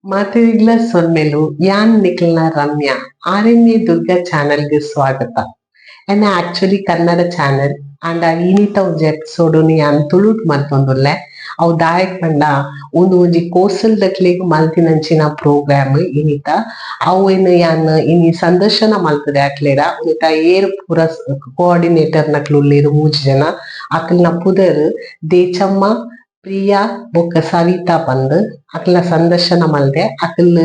ಮಾತಿರಿಗ್ಲ ಸೊನ್ಮೆಲು ಯಾನ್ ನಿಖಿಲ್ನ ರಮ್ಯಾ ಆರ್ಎನ್ಎ ದುರ್ಗ ಚಾನೆಲ್ಗೆ ಸ್ವಾಗತ. ಎನ್ನ ಆಕ್ಚುಲಿ ಕನ್ನಡ ಚಾನೆಲ್ ಅಂಡ ಇನಿತ ಒಂಜಿ ಎಪಿಸೋಡ್ ಯಾನ್ ತುಳುಟ್ ಮಲ್ತೊಂದುಲ್ಲೆ ಅವು ದಾಯಕ್ ಪಂಡ ಒಂಜಿ ಕೋಸ್ಟಲ್ ದಕ್ಲೆಗ್ ಮಲ್ತಿನಂಚಿನ ಪ್ರೋಗ್ರಾಮ್ ಇನಿತ ಅವು ಯಾನ್ ಇನಿ ಸಂದರ್ಶನ ಮಲ್ತದೆ ಅಕ್ಲೆಡ ಒಂತ ಏರ್ ಪೂರ ಕೋಆರ್ಡಿನೇಟರ್ ನಕ್ಲು ಉಳ್ಳೇರು ಮೂಜಿ ಜನ ಅಕ್ಲ್ನ ಪುದರ್ ದೇಚಮ್ಮ ಪ್ರಿಯಾ ಬೊಕ್ಕ ಸವಿತಾ ಪಂದ್ ಅಕ್ಲ ಸಂದರ್ಶನ ಮಲ್ದೆ ಅಕ್ಲ್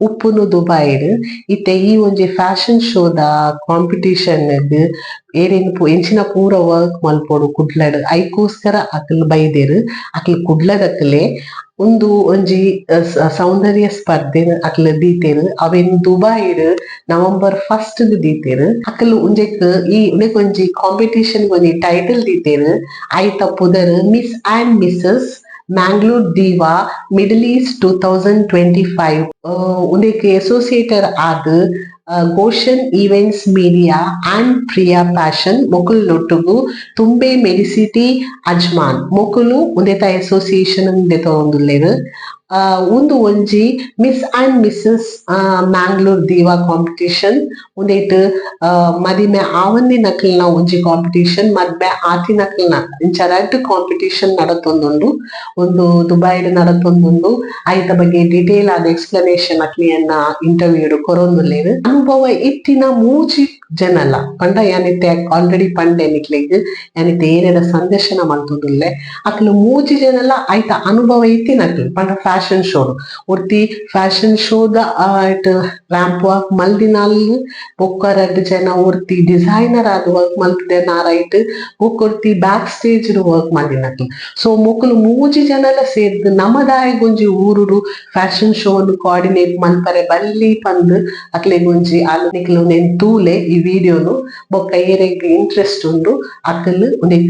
ಉಪ್ಪುನು ದುಬೈಡ್ ಇತ್ತೆ ಈ ಒಂಜಿ ಫ್ಯಾಷನ್ ಶೋದ ಕಾಂಪಿಟಿಷನ್ ಏರೇನು ಎಂಚಿನ ಪೂರ ವರ್ಕ್ ಮಲ್ಪೊಡು ಕುಡ್ಲಡ್ ಐಕೋಸ್ಕರ ಅಕ್ಲ್ ಬೈದೆರ್ ಅಕ್ಲ್ ಕುಡ್ಲದಕ್ಲೆ ಒಂಜಿ ಸೌಂದರ್ಯ ಸ್ಪರ್ಧೆ ಅಕ್ಲ್ ದೀತೆರ್ ಅವೆನ್ ದುಬೈಡ್ ನವೆಂಬರ್ 1 ದೀತೆರ್ ಅಕ್ಲ್ ಉಂದೆಕ್ ಒಂಜಿ ಕಾಂಪಿಟಿಷನ್ ಒಂಜಿ ಟೈಟಲ್ ದೀತೆರ್ ಐತ ಪುದರ್ Miss and Mrs Mangalore Diva Middle East 2025 ಉಂದೆಕ್ ಅಸೋಸಿಯೇಟರ್ ಆದ್ Goshen events media and Priya fashion ಮೊಕುಲ್ ನೊಟ್ಟುಗು ತುಂಬೆ ಮೆಡಿಸಿಟಿ ಅಜ್ಮಾನ್ ಮೊಕುಲು ಉಂದೆತ ಅಸೋಸಿಯೇಷನ್ ದೆತ ಒಂದುಲ್ಲೆರ್ ಉಂದು ಒಂಜಿ Miss and Mrs Mangalore Diva competition ಉಂದೆಟ್ ಮದಿಮೆ ಆವಂದಿ ನಕಲ್ನ ಒಂಜಿ ಕಾಂಪಿಟಿಷನ್ ಮದ್ಮೆ ಆತಿ ನಕಲ್ನ ಇಂಚ ರಡ್ಡ್ ಕಾಂಪಿಟಿಷನ್ ನಡತೊಂದುಂಡು ಒಂದು ದುಬೈಡ್ ನಡತೊಂದುಂಡು ಐತ ಬಗ್ಗೆ ಡಿಟೇಲ್ ಆದ ಎಕ್ಸ್ಪ್ಲನೇಷನ್ ಅಕ್ಲಿಯನ್ನ ಇಂಟರ್ವ್ಯೂಡ್ ಕೊರೊಂದುಲ್ಲೆರ್ ಅನುಭವ ಇತ್ತಿನ ಮೂಜಿ ಜನಲ ಪಂಡ ಯಾನಿತ್ತೆ ಆಲ್ರೆಡಿ ಪಂಡೆ ನಿಕ್ಲೆಗ್ ಯಾನಿತ್ತೆ ಏನೆದ ಸಂದರ್ಶನ ಮಲ್ತೊಂದುಲ್ಲೆ ಅಕ್ಲು ಮೂಜಿ ಜನಲ ಐತ ಅನುಭವ ಇತ್ತಿನಕ್ಲ್ ಪಂಡ ಫ್ಯಾಷನ್ ಶೋ ಒರ್ತಿ ಫ್ಯಾಷನ್ ಶೋದ ರ್ಯಾಂಪ್ ವಾಕ್ ಮಲ್ದಿನಲ್ ಬೊಕ್ಕ ರಡ್ಡ್ ಜನ ಒರ್ತಿ ಡಿಸೈನರ್ ಆದ್ ವರ್ಕ್ ಮಲ್ತಿದೆ ನಾರೈಟ್ ಬೊಕ್ಕೊರ್ತಿ ಬ್ಯಾಕ್ ಸ್ಟೇಜ್ ವರ್ಕ್ ಮಲ್ದಿನಕ್ಲ್ ಸೊ ಮೊಕುಲು ಮೂಜಿ ಜನಲ ಸೇರ್ದ್ ನಮದಾಯಗ್ ಒಂಜಿ ಊರುಡು ಫ್ಯಾಷನ್ ಶೋ ಕೋಆರ್ಡಿನೇಟ್ ಮಲ್ಪರೆ ಬಲ್ಲಿ ಪಂದ್ ಅಕ್ಲೆಗ್ ಒಂಜಿ ನಿಕ್ಲು ನೆನ್ ತೂಲೆ ಈ ವಿಡಿಯೋನು ಬೊಕ್ಕ ಏರೆಗ್ ಇಂಟ್ರೆಸ್ಟ್ ಉಂಡು ಅಕ್ಲ್ ಉಂದೆಗ್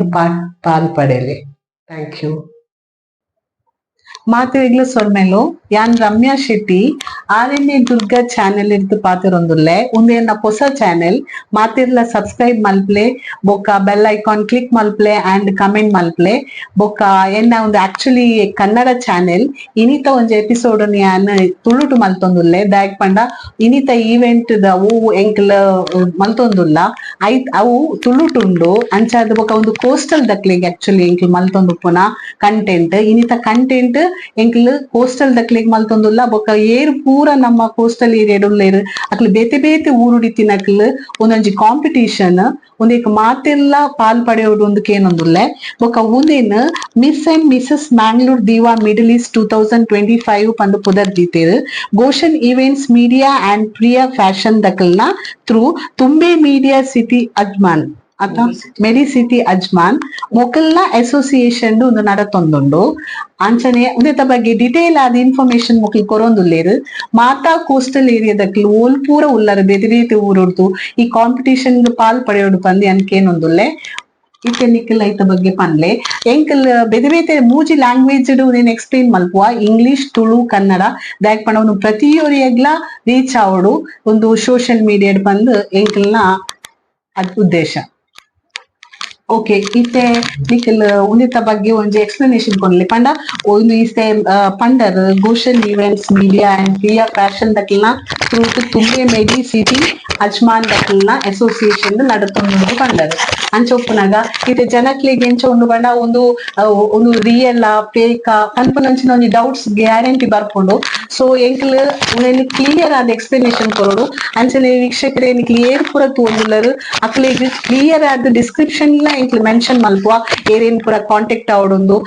ಪಾಲ್ ಪಡೆಯಲಿ. Thank you. ಮಾತಿರಿಗ್ಲ ಸೊರ್ಮೆಲು ಯಾನ್ ರಮ್ಯಾ ಶೆಟ್ಟಿ ಆರ್ಎನ್ಎ ದುರ್ಗ ಚಾನೆಲ್ ಇರ್ದು ಪಾತಿರೊಂದುಲ್ಲೆ ಉಂದೆನ್ನ ಹೊಸ ಚಾನೆಲ್ ಮಾತಿರ್ಲ ಸಬ್ಸ್ಕ್ರೈಬ್ ಮಲ್ಪ್ಲೆ ಬೊಕ್ಕ ಬೆಲ್ ಐಕಾನ್ ಕ್ಲಿಕ್ ಮಲ್ಪ್ಲೆ ಅಂಡ್ ಕಮೆಂಟ್ ಮಲ್ಪ್ಲೆ ಬೊಕ್ಕ ಎನ್ನ ಒಂದು ಆಕ್ಚುಲಿ ಕನ್ನಡ ಚಾನೆಲ್ ಇನಿತ ಒಂಜಿ ಎಪಿಸೋಡ್ ಯಾನ್ ತುಳುಟು ಮಲ್ತೊಂದುಲ್ಲೆ ದಾಯಕ್ ಪಂಡ ಇನಿತ ಈವೆಂಟ್ ದ ಅವು ಎಂಕ್ಲ ಮಲ್ತೊಂದುಲ್ಲ ಅವು ತುಳುಟುಂಡು ಅಂಚಾದ್ ಬೊಕ್ಕ ಒಂದು ಕೋಸ್ಟಲ್ ದಕ್ಲೆಗ್ ಆಕ್ಚುಲಿ ಎಂಕ್ಲ್ ಮಲ್ತೊಂದುಪ್ಪುನ ಕಂಟೆಂಟ್ ಇನಿತ ಕಂಟೆಂಟ್ ಎಂಕ್ಲ್ ಕೋಸ್ಟಲ್ ದಕ್ಲೆಗ್ ಮಲ್ತೊಂದುಲ್ಲ ಬೊಕ್ಕ ಏರ್ ಪೂರ ನಮ್ಮ ಕೋಸ್ಟಲ್ ಏರಿಯಾಡ್ ಉಲ್ಲೆರ್ ಅಕ್ಲ್ ಬೇತೆ ಬೇತೆ ಊರುಡಿತ್ತಿನಕ್ಲ್ ಒಂದೊಂಜಿ ಕಾಂಪಿಟಿಷನ್ ಉಂದೆಕ್ ಮಾತೆಲ್ಲ ಪಾಲ್ ಪಡೆಯೋಡು ಒಂದು ಕೇನೊಂದುಲ್ಲೆ ಬೊಕ್ಕ ಉಂದೆನ್ Miss and Mrs Mangalore Diva Middle East 2025 ಪಂದ್ ಪುದರ್ ದೀತೆರ್ Goshen events media and Priya fashion ದಕಲ್ನ through Thumbay media city Ajman Medicity Ajman ಮೊಕಲ್ನ ಅಸೋಸಿಯೇಷನ್ ಒಂದು ನಡತೊಂದುಂಡು ಅಂಚನೆ ಉಂದೆತ ಬಗ್ಗೆ ಡಿಟೇಲ್ ಆದ ಇನ್ಫಾರ್ಮೇಶನ್ ಮೊಕಲ್ ಕೊರೊಂದುಲ್ಲೆರ್ ಮಾತಾ ಕೋಸ್ಟಲ್ ಏರಿಯಾದಕ್ಲ್ ಓಲ್ ಪೂರ ಉಲ್ಲರ್ ಬೇತೆ ಬೇತೆ ಊರೊಡ್ದು ಈ ಕಾಂಪಿಟಿಷನ್ ಪಾಲ್ ಪಡೆಯೋಡು ಪಂದ್ ಅನ್ಕೇನೊಂದುಲ್ಲೆ ಇತ್ತೆ ನಿಕ್ಕಲ್ ಐತ ಬಗ್ಗೆ ಪನ್ಲೆ ಎಂಕಲ್ ಬೇತೆ ಬೇತೆ ಮೂಜಿ ಲ್ಯಾಂಗ್ವೇಜ್ ನೀನ್ ಎಕ್ಸ್ಪ್ಲೇನ್ ಮಲ್ಪುವ ಇಂಗ್ಲಿಷ್ ತುಳು ಕನ್ನಡ ದಾಯಕ್ ಪಂಡ ಒಂದು ಪ್ರತಿಯೊರಿಯಗ್ಲ ರೀಚ್ ಆವಡು ಒಂದು ಸೋಷಿಯಲ್ ಮೀಡಿಯಾಡ್ ಬಂದ್ ಎಂಕಲ್ನ ಉದ್ದೇಶ. ಓಕೆ ಇತ್ತೆ ನಿಖಲ್ ಉಂದೆತ ಬಗ್ಗೆ ಒಂಜಿ ಎಕ್ಸ್ಪ್ಲನೇಷನ್ ಕೊನ್ಲಿ ಪಂಡ ಒಂದು ಇತ್ತೆ ಪಂಡರ್ Goshen events media and Priya fashion ದಕ್ಲ್ನ through Thumbay Medicity Ajman ದಕ್ಲ್ನ ಅಸೋಸಿಯೇಷನ್ ನಡತೊಂದುಂಡು ಪಂಡರ್ ಅಂಚೊಪ್ಪುನಗ ಇತ್ತೆ ಜನಕ್ಲೆಗ್ ಎಂಚ ಉಂಡು ಪಂಡ ಒಂದು ರಿಯಲ್ ಫೇಕ್ ಕನ್ಪುನಂಚಿನ ಒಂಜಿ ಡೌಟ್ಸ್ ಗ್ಯಾರಂಟಿ ಬರ್ಪುಂಡು ಸೊ ಎಂಕ್ಲ್ ಉಂದೆನ್ ಕ್ಲಿಯರ್ ಆದ ಎಕ್ಸ್ಪ್ಲನೇಷನ್ ಕೊರೋಡು ಅಂಚನೆ ವೀಕ್ಷಕರೇ ನಿಕ್ಲ್ ಏರ್ ಪೂರ ತೂಂದುಲ್ಲರ್ ಅಕ್ಲೆಗ್ ಕ್ಲಿಯರ್ ಆದ ಡಿಸ್ಕ್ರಿಪ್ಷನ್ ಎಂಕ್ಲ್ ಮೆನ್ಷನ್ ಮಲ್ಪುವ ಏರೇನ್ ಪೂರ ಕಾಂಟ್ಯಾಕ್ಟ್ ಆವೊಂದು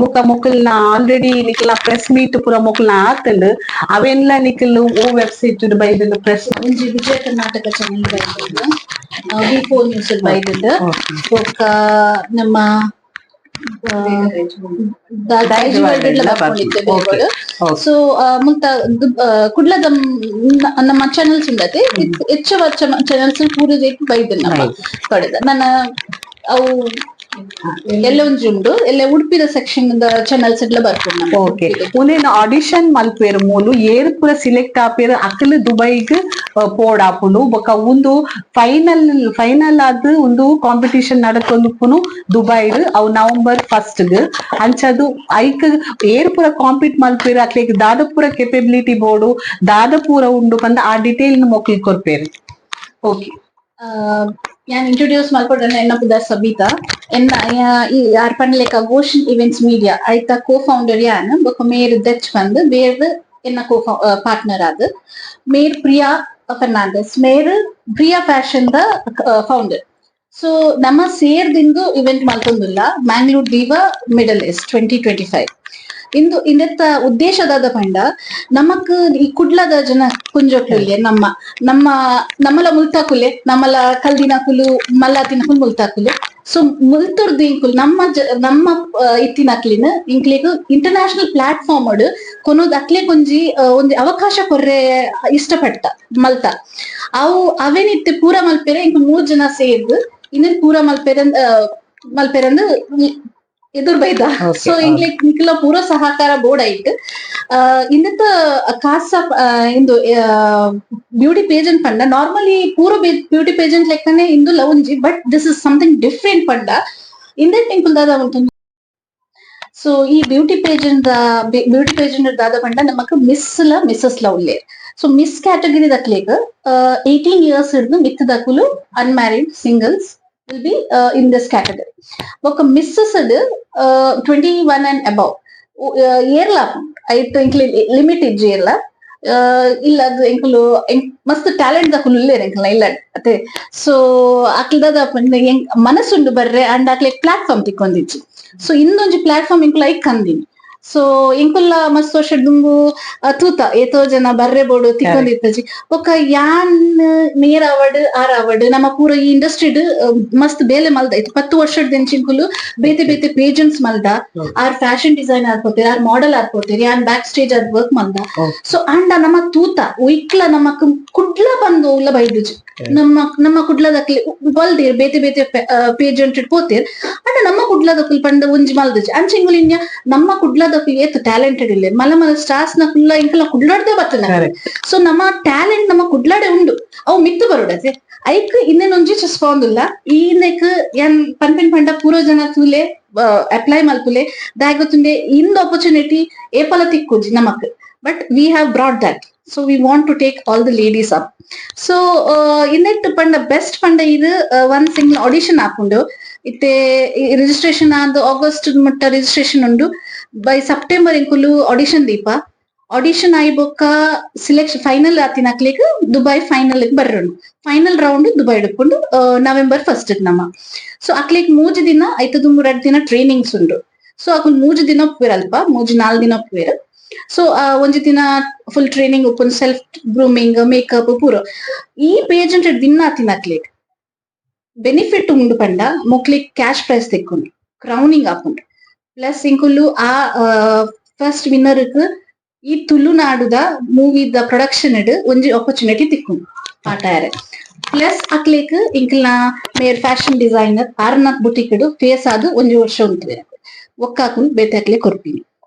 ಬೊಕ ಮೊಕಲ್ನ ಆಲ್ರೆಡಿ ನಿಕ್ಲ್ನ ಪ್ರೆಸ್ ಮೀಟ್ ಪೂರ ಮೊಕಲ್ನ ಆತಂಡ್ ಅವೆನ್ಲ ನಿಕ್ಲ್ ಓ ವೆಬ್ಸೈಟ್ ಬೈದ್ ಪ್ರೆಸ್ ಒಂಜಿ ವಿಜಯ ಕರ್ನಾಟಕ ಚಾನೆಲ್ ಬೈದ್ ವಿ4 ನ್ಯೂಸ್ ಬೈದ್ ಬೊಕ ನಮ್ಮ ಸೊ ಮುಂತ ಕುಡ್ಲದ ನಮ್ಮ ಚಾನೆಲ್ಸ್ ಉಂಡತೆ ಹೆಚ್ಚು ಚಾನೆಲ್ಸ್ ಪೂರ ಬೈದ್ ನಮ್ಮ ಪಡೆದ ನನ್ನ ಅವು ಎಲ್ಲ ಒಂಜಿ ಉಂಡು ಎಲ್ಲ ಉಡುಪಿದ ಸೆಕ್ಷನ್ ಚಾನಲ್ಸ್ ಎಲ್ಲ ಬರ್ಕೊಂಡು ಓಕೆ ಉಂದೆನ್ ಆಡಿಷನ್ ಮಲ್ಪೇರು ಮೂಲು ಏರ್ ಪೂರ ಸಿಲೆಕ್ಟ್ ಆಪೇರು ಅಕಲ್ ದುಬೈಗ್ ಪೋಡಾಪುಂಡು ಬೊಕ ಉಂದು ಫೈನಲ್ ಆದ್ ಉಂದು ಕಾಂಪಿಟಿಷನ್ ನಡತೊಂದುಪ್ಪುನು ದುಬೈಡ್ ಅವು ನವೆಂಬರ್ 1 ಅಂಚದು ಐಕ್ ಏರ್ ಪೂರ ಕಾಂಪಿಟ್ ಮಲ್ಪೇರು ಅಕ್ಲೆಗ್ ದಾದ ಪೂರ ಕೆಪಬಿಲಿಟಿ ಬೋರ್ಡು ದಾದ ಪೂರ ಉಂಡು ಪಂಡ ಆ ಡಿಟೇಲ್ ಮೊಕ್ಲಿ ಕೊರ್ಪೇರು. ಓಕೆ ഞാൻ ഇൻട്രൊഡ്യൂസ് മൽപ്പുറം എന്ന പുതിയ സബിത എന്ന ഈ ആർപ്പണിലേക്ക് ഓഷൻ ഇവന്റ്സ് മീഡിയ ആയിത്ത കോ ഫൗണ്ടർ ആണ് ബൊക്ക മേര് ദച്ച് വന്ന് വേറെ എന്ന കോ പാർട്ട്ണർ അത് മേര് പ്രിയ ഫെർണാണ്ടಸ್ ಮೇರು Priya fashion the founder. So ನಮ್ಮ ಸೇರ್ದಿಂದು ಇವೆಂಟ್ ಮಲ್ತೊಂದುಲ್ಲ ಮ್ಯಾಂಗ್ಳೂರ್ ದೀವ ಮಿಡಲ್ ಈಸ್ಟ್ 2025 ಇಂದು ಇಂದೆತ್ತ ಉದ್ದೇಶದಾದ ಪಂಡ ನಮಕ್ ಈ ಕುಡ್ಲದ ಜನ ಕುಂಜೋಕ್ಲೆ ನಮ್ಮಲ ಮುಲ್ತಾಕುಲೆ ನಮ್ಮಲ ಕಲ್ದಿನಕುಲು ಮಲ್ಲಾತಿನಕುಲು ಮುಲ್ತಾಕುಲೆ ಸೊ ಮುಲ್ತುರ್ದಿಂಕುಲು ನಮ್ಮ ಇತ್ತಿನಕ್ಲಿನ ಇಂಕ್ಲೆಗ್ ಇಂಟರ್ನ್ಯಾಷನಲ್ ಪ್ಲಾಟ್ಫಾರ್ಮ್ ಅಡ್ ಕೊನೋದ್ ಅಕ್ಲೆ ಒಂಜಿ ಅವಕಾಶ ಕೊರ್ರೆ ಇಷ್ಟಪಟ್ಟ ಮಲ್ತ ಅವು ಅವೇನಿತ್ತೆ ಪೂರ ಮಲ್ಪೆರೆ ಇಂಕ 3 ಜನ ಸೇರ್ದು ಇನ್ನೇನ್ ಪೂರ ಮಲ್ಪೆರಂದು ಎದುರು ಬೈದ. ಸೊ ಇಂಕ್ಲ ಪೂರ ಸಹಕಾರ ಬೋರ್ಡ್ ಆಯ್ತು ಇಂದತ್ತ ಖಾಸ ಇಂದು ಬ್ಯೂಟಿ ಪೇಜೆಂಟ್ ಪಂಡ ನಾರ್ಮಲಿ ಪೂರ ಬ್ಯೂಟಿ ಪೇಜೆಂಟ್ ಲೆಕ್ಕನೆ ಇಂದು ಲವಂಜಿ but this is something different ಪಂಡ ಇಂದಟ್ ಇಂಕುಲ್ ದಾದ ಉಂಟು. ಸೊ ಈ ಬ್ಯೂಟಿ ಪೇಜೆಂಟ್ ದಾದ ಪಂಡ ನಮಕ್ ಮಿಸ್ಸಸ್ ಲ ಉಳ್ಳೇ. ಸೊ ಮಿಸ್ ಕ್ಯಾಟಗರಿ ದಕ್ಲೇಗ್ 18 years ಹಿಡಿದು ಮಿತ್ ದಕುಲು unmarried singles will be in this category. Boka misses 21 and above. Yearla I think limited yearla. ಇಲ್ಲ ಅದು ಎಂಕುಲು ಮಸ್ತ್ ಟ್ಯಾಲೆಂಟ್ ದ ಕುಲು ಎಂಕಲ ಇಲ್ಲ ಅತ್ತೆ. ಸೊ ಅಕ್ಲದ ಮನಸ್ಸುಂಡು ಬರ್ರೆ ಅಂಡ್ ಅಕ್ಲೆ ಪ್ಲಾಟ್ಫಾರ್ಮ್ ತಿಕ್ಕೊಂದಿಚ್ಚಿ. ಸೊ ಇನ್ನೊಂಜಿ ಪ್ಲಾಟ್ಫಾರ್ಮ್ ಎಂಕುಲ ಐಕ್ ಕಂದಿನಿ. ಸೊ ಇಂಕುಲ್ಲ ಮಸ್ತ್ ವರ್ಷ ದುಂಬು ತೂತ ಏತೋ ಜನ ಬರ್ರೆ ಬೋಡು ತಿಕ್ಕೊಂದಿತ್ತಜಿ ಬೊಕ ಯಾನ್ ನೇರ್ ಆವಡ್ ನಮ್ಮ ಪೂರ ಈ ಇಂಡಸ್ಟ್ರಿಡ್ ಮಸ್ತ್ ಬೇಲೆ ಮಲ್ದ ಇತ್ತು 10 ವರ್ಷದ ದಿಂಚಿಂಕುಲು ಬೇತೆ ಪೇಜೆಂಟ್ಸ್ ಮಲ್ದ ಆರ್ ಫ್ಯಾಷನ್ ಡಿಸೈನ್ ಆರ್ಕೋತೀರಿ ಆರ್ ಮಾಡೆಲ್ ಆರ್ಕೋತೀರಿ ಯಾನ್ ಬ್ಯಾಕ್ ಸ್ಟೇಜ್ ಅದ್ ವರ್ಕ್ ಮಲ್ದ. ಸೊ ಅಂಡ ನಮ್ಮ ತೂತ ಉಯ್ಕ್ಲ ನಮ್ಮ ಕುಡ್ಲ ಬಂದು ಉಲ್ಲ ಬೈದುಜಿ ನಮ್ಮ ಕುಡ್ಲದಕ್ಲಿ ಬಲ್ದಿರ್ ಬೇತೆ ಪೇಜೆಂಟ್ ಪೋತೀರ್ ಅಂಡ ನಮ್ಮ ಕುಡ್ಲದಕ್ಲಿ ಪಂಡ ಒಂಜಿ ಮಲ್ದುಜಿ ಅಂಚಿಂಗುಲ್ ಇನ್ಯ ನಮ್ಮ ಕುಡ್ಲದ ಏತ್ ಟ್ಯಾಲೆಂಟೆಡ್ ಇಲ್ಲ ಮಲ ಸ್ಟಾರ್ಸ್ ನ ಕುಲ್ಲ ಇಂಕಲ ಕುಡ್ಲಾಡ್ದೆ ಬರ್ತದೆ. ಸೊ ನಮ್ಮ ಟ್ಯಾಲೆಂಟ್ ನಮ್ಮ ಕುಡ್ಲಾಡೆ ಉಂಡು ಅವು ಮಿತ್ತು ಬರೋಡತೆ ಐಕ್ ಇನ್ನೇನೊಂಜಿ ಚಸ್ಪಾಂದುಲ್ಲ ಈನೆಕ್ ಏನ್ ಪನ್ಪೆನ್ ಪಂಡ ಪೂರ ಜನ ತೂಲೆ ಅಪ್ಲೈ ಮಲ್ಪುಲೆ ದಾಗೊತ್ತುಂಡೆ ಇಂದ್ ಆಪರ್ಚುನಿಟಿ ಏಪಲ ತಿಕ್ಕುಜಿ ನಮಕ್ but we have brought that. So we want to take all the ladies up. So ಇನ್ನೆಟ್ ಪಂಡ ಬೆಸ್ಟ್ ಪಂಡ ಇದು ಒಂದ್ ಸಿಂಗಲ್ ಆಡಿಷನ್ ಹಾಕೊಂಡು ಇತ್ತೆ ರಿಜಿಸ್ಟ್ರೇಷನ್ ಆದ್ ಆಗಸ್ಟ್ ಮಟ್ಟ ರಿಜಿಸ್ಟ್ರೇಷನ್ ಉಂಡು ಬೈ ಸೆಪ್ಟೆಂಬರ್ ಇಂಕುಲು ಆಡಿಷನ್ ದೀಪ ಆಡಿಷನ್ ಆಯ್ಬೊಕ್ಕ ಸಿಲೆಕ್ಷನ್ ಫೈನಲ್ ಆತಿನಕ್ಲಿಗ್ ದುಬೈ ಫೈನಲ್ ಬರ್ರನು ಫೈನಲ್ ರೌಂಡ್ ದುಬೈ ಇಡ್ಕೊಂಡು ನವೆಂಬರ್ 1 ನಮ್ಮ. ಸೊ ಅಕ್ಲಿಗ್ 3 ದಿನ ಐತದು 2 ದಿನ ಟ್ರೈನಿಂಗ್ಸ್ ಉಂಡು. ಸೊ ಅಕುಲ್ 3 ದಿನ ಒಪ್ಪುವೆರ್ ಅಲ್ಪ 4 ದಿನ ಒಪ್ಪುವೆರ್. ಸೊ ಒಂಜಿ ದಿನ ಫುಲ್ ಟ್ರೈನಿಂಗ್ ಉಪ್ಪುನ್ ಸೆಲ್ಫ್ ಗ್ರೂಮಿಂಗ್ ಮೇಕಪ್ ಪೂರ ಈ ಪೇಜೆಂಟ್ ದಿನ ಆತಿನಕ್ಲಿಗ್ ಬೆನಿಫಿಟ್ ಉಂಡು ಪಂಡ ಮೊಕ್ಲಿಗ್ ಕ್ಯಾಶ್ ಪ್ರೈಸ್ ತೆಕ್ಕೊಂಡು ಕ್ರೌನಿಂಗ್ ಆಪುಂಡು ಪ್ಲಸ್ ಇಂಕುಲು ಆ ಫಸ್ಟ್ ವಿನ್ನರ್ಕ್ ಈ ತುಳುನಾಡುದ ಮೂವಿದ ಪ್ರೊಡಕ್ಷನ್ ಒಂಜಿ ಆಪರ್ಚುನಿಟಿ ತಿಕ್ಕೊಂಡು ಪಾಟಾರೆ ಪ್ಲಸ್ ಅಕ್ಲೇಕ್ ಇಂಕಲ್ನ ಮೇರ್ ಫ್ಯಾಷನ್ ಡಿಸೈನರ್ ಆರ್ನಾಥ್ ಬುಟಿಕ್ ಫೇಸ್ ಆದ್ ಒಂಜಿ ವರ್ಷ ಉಂಟು ಒಕ್ಕಾಕುಲ್ ಬೇತೆ ಅಕ್ಲೆ ಕೊರ್ಪಿನಿ.